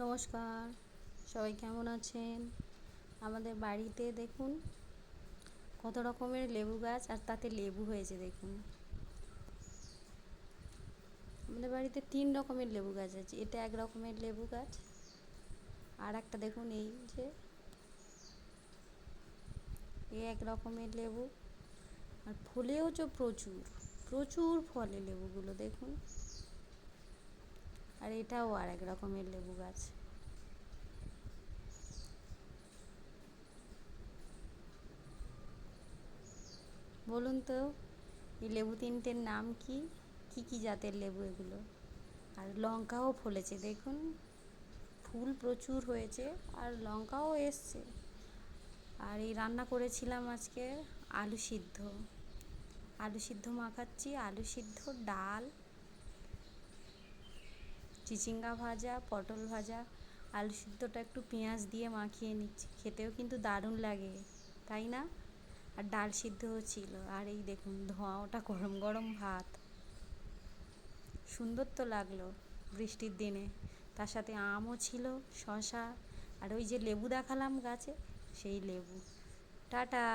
নমস্কার, সবাই কেমন আছেন? আমাদের বাড়িতে দেখুন কত রকমের লেবু গাছ, আর তাতে লেবু হয়েছে দেখুন। আমাদের বাড়িতে 3 রকমের লেবু গাছ আছে। এটা এক রকমের লেবু গাছ, আর একটা দেখুন এই যে এক রকমের লেবু, আর ফলেও তো প্রচুর প্রচুর ফলে লেবুগুলো দেখুন। আর এটাও আর এক রকমের লেবু গাছ। বলুন তো এই লেবু তিনটের নাম কি? কি কি জাতের লেবু এগুলো? আর লঙ্কাও ফলেছে দেখুন, ফুল প্রচুর হয়েছে আর লঙ্কাও এসছে। আর এই রান্না করেছিলাম আজকে আলু সিদ্ধ, আলু সিদ্ধ মাখাচ্ছি, আলু সিদ্ধ, ডাল, চিচিঙ্গা ভাজা, পটল ভাজা। আলু সিদ্ধটা একটু পেঁয়াজ দিয়ে মাখিয়ে নিচ্ছি, খেতেও কিন্তু দারুণ লাগে, তাই না? আর ডাল সিদ্ধও ছিল। আর এই দেখুন ধোঁয়া ওটা গরম গরম ভাত, সুন্দর তো লাগলো বৃষ্টির দিনে। তার সাথে আমও ছিল, শসা, আর ওই যে লেবু দেখালাম গাছে, সেই লেবু। টাটা।